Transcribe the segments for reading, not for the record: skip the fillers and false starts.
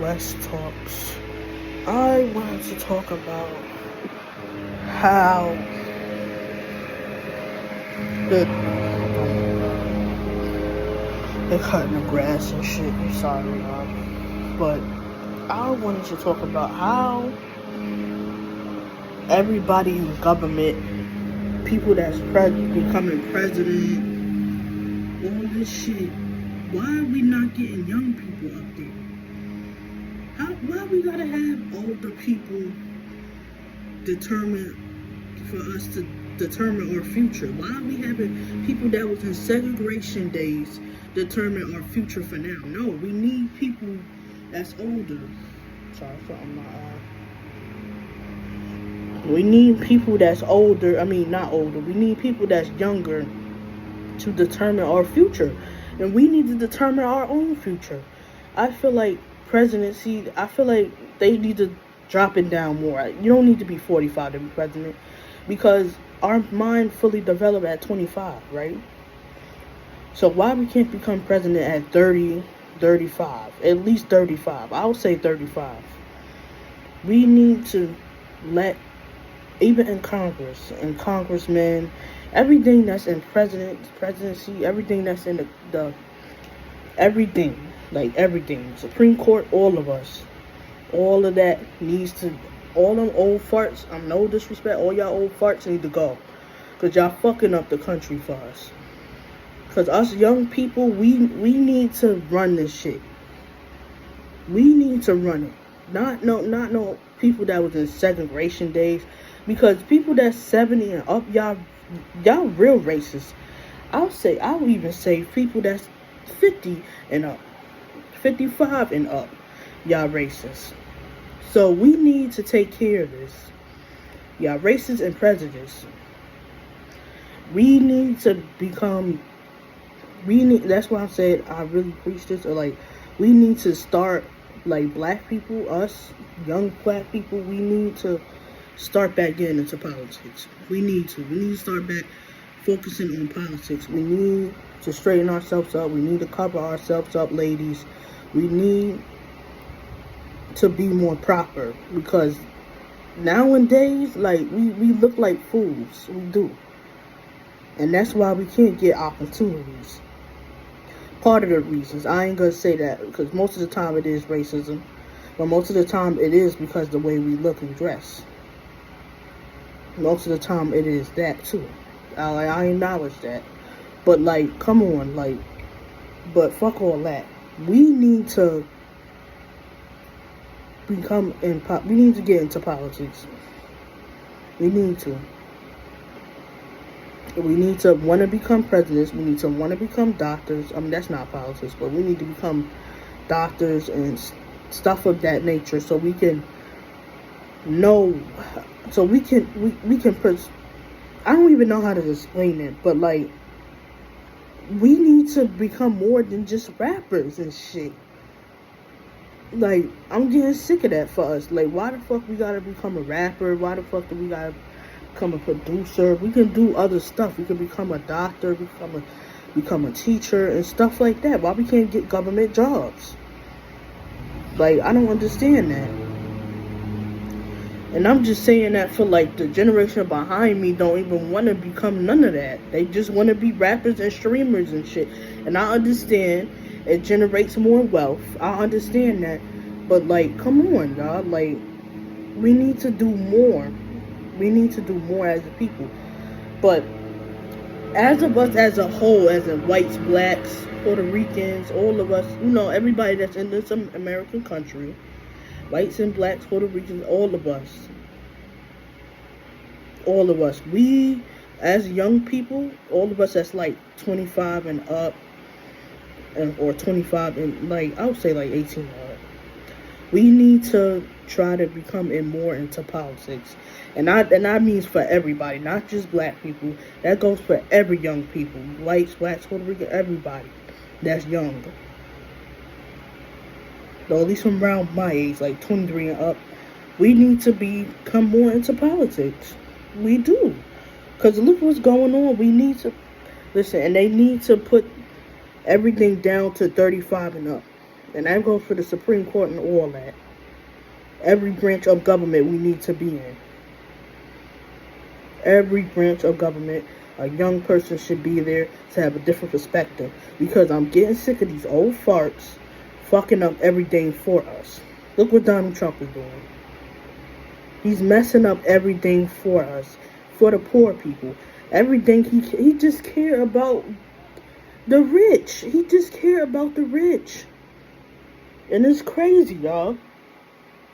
West Talks. I wanted to talk about how the they're cutting the grass and shit. I'm sorry, y'all. But I wanted to talk about how everybody in government, people that's becoming president, all this shit. Why are we not getting young people up there? Why we gotta have older people determine for us to determine our future? Why are we having people that was in segregation days determine our future for now? No, we need people that's older. Sorry, something my eye. We need people that's older. I mean, not older. We need people that's younger to determine our future, and we need to determine our own future. I feel like presidency. I feel like they need to drop it down more. You don't need to be 45 to be president, because our mind fully developed at 25, right? So why we can't become president at 30, 35, at least 35? I would say 35. We need to let, even in Congress and congressmen, everything that's in presidency, everything that's in the everything, like everything, Supreme Court, all of us, all of that needs to, all them old farts, I'm no disrespect, all y'all old farts need to go, because y'all fucking up the country for us. Because us young people, we need to run this shit. We need to run it. Not no people that was in segregation days, because people that's 70 and up, y'all real racist. I'll even say people that's 50 and up, 55 and up, y'all racist. So we need to take care of this. Y'all racist and prejudiced. We need to become, that's why I said I really preach this, or like, we need to start, like, black people, us, young black people, we need to start back getting into politics. We need to start back focusing on politics. We need to straighten ourselves up. We need to cover ourselves up, ladies. We need to be more proper, because nowadays, like, we look like fools. We do. And that's why we can't get opportunities. Part of the reasons, I ain't gonna say that, because most of the time it is racism, but most of the time it is because the way we look and dress. Most of the time it is that too. I acknowledge that. But, like, come on, like, but fuck all that. We need to we need to get into politics. We need to want to become presidents. We need to want to become doctors. I mean, that's not politics, but we need to become doctors and stuff of that nature, so we can know, so we can I don't even know how to explain it, but, like, we need to become more than just rappers and shit. Like, I'm getting sick of that for us. Like, why the fuck we gotta become a rapper? Why the fuck do we gotta become a producer? We can do other stuff. We can become a doctor, become a teacher and stuff like that. Why we can't get government jobs? Like, I don't understand that. And I'm just saying that for, like, the generation behind me don't even want to become none of that. They just want to be rappers and streamers and shit. And I understand it generates more wealth. I understand that. But, like, come on, y'all. Like, we need to do more. We need to do more as a people. But as of us as a whole, as in whites, blacks, Puerto Ricans, all of us, everybody that's in this American country, whites and blacks, Puerto Ricans, all of us, we, as young people, all of us that's like 25 and up, or 25 and, like, I would say like 18 and up, we need to try to become more into politics. And that means for everybody, not just black people. That goes for every young people, whites, blacks, Puerto Rican, everybody that's young. Though, at least from around my age, like 23 and up, we need to become more into politics. We do. Because look what's going on. We need to, listen, and they need to put everything down to 35 and up. And that goes for the Supreme Court and all that. Every branch of government we need to be in. Every branch of government, a young person should be there to have a different perspective. Because I'm getting sick of these old farts fucking up everything for us. Look what Donald Trump is doing. He's messing up everything for us, for the poor people. Everything he just care about the rich. He just care about the rich. And it's crazy, y'all.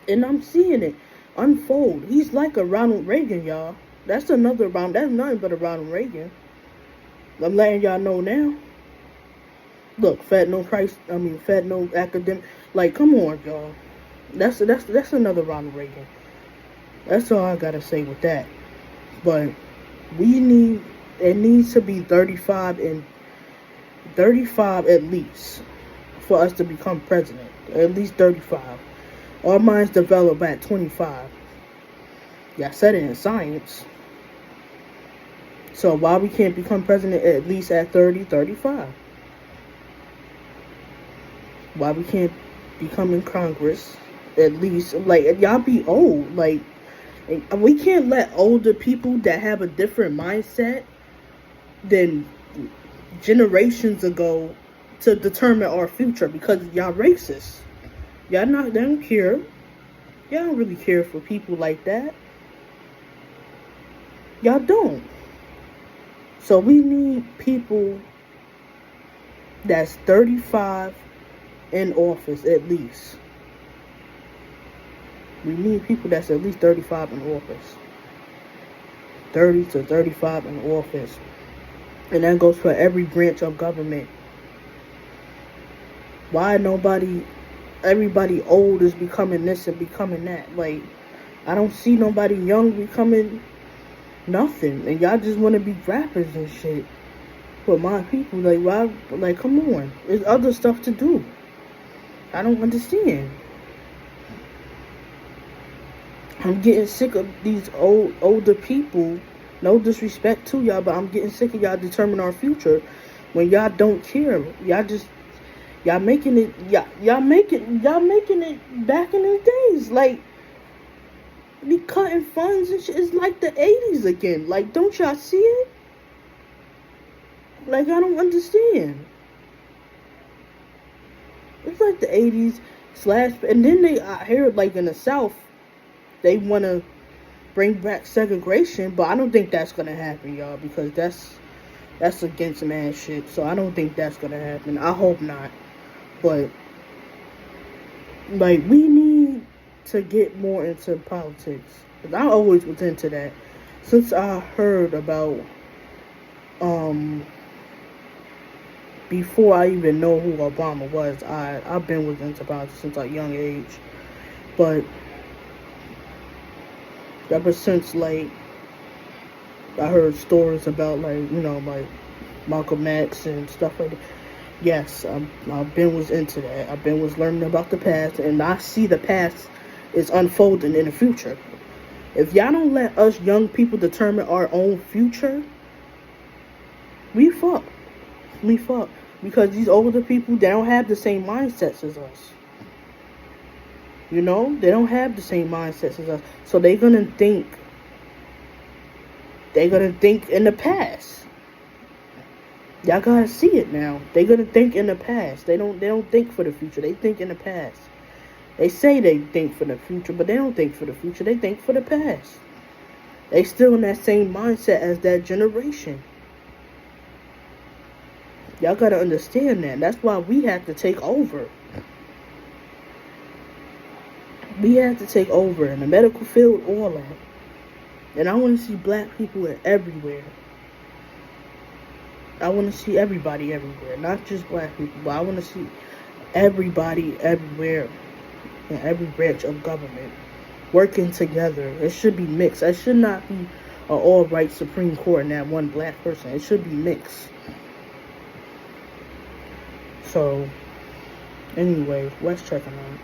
And I'm seeing it unfold. He's like a Ronald Reagan, y'all. That's nothing but a Ronald Reagan. I'm letting y'all know now. Look, fat no academic. Like, come on, y'all. That's another Ronald Reagan. That's all I gotta say with that. But it needs to be 35 at least for us to become president. At least 35. Our minds develop at 25. Yeah, I said it in science. So why we can't become president at least at 30, 35? Why we can't become in Congress at least, like, y'all be old, like, we can't let older people that have a different mindset than generations ago to determine our future, because y'all racist. They don't care. Y'all don't really care for people like that. Y'all don't. So we need people that's 35 in office at least. We need people that's at least 35 in office. 30 to 35 in office. And that goes for every branch of government. Why everybody old is becoming this and becoming that? Like, I don't see nobody young becoming nothing. And y'all just want to be rappers and shit. But my people, like, why? Like, come on. There's other stuff to do. I don't understand. I'm getting sick of these older people. No disrespect to y'all, but I'm getting sick of y'all determining our future when y'all don't care. Y'all making it back in the days. Like, be cutting funds and shit. It's like the 80s again. Like, don't y'all see it? Like, I don't understand. It's like the 80s and then I heard, like, in the South, they want to bring back segregation, but I don't think that's going to happen, y'all, because that's against man shit, so I don't think that's going to happen. I hope not. But, like, we need to get more into politics. Because I always was into that. Since I heard about, before I even know who Obama was, I've been into politics since a young age. But ever since, like, I heard stories about, like, you know, like Malcolm X and stuff like that. Yes, I've been into that. I've been learning about the past, and I see the past is unfolding in the future. If y'all don't let us young people determine our own future, we fuck. Because these older people, they don't have the same mindsets as us. You know, they don't have the same mindsets as us. So they're gonna think in the past. Y'all gotta see it now. They're gonna think in the past. They don't think for the future. They think in the past. They say they think for the future, but they don't think for the future. They think for the past. They still in that same mindset as that generation. Y'all gotta understand that. That's why we have to take over. We have to take over in the medical field, all that. And I want to see black people everywhere. I want to see everybody everywhere, not just black people, but I want to see everybody everywhere in every branch of government working together. It should be mixed. It should not be an all-white Supreme Court and that one black person. It should be mixed. So, anyway, let's check it out.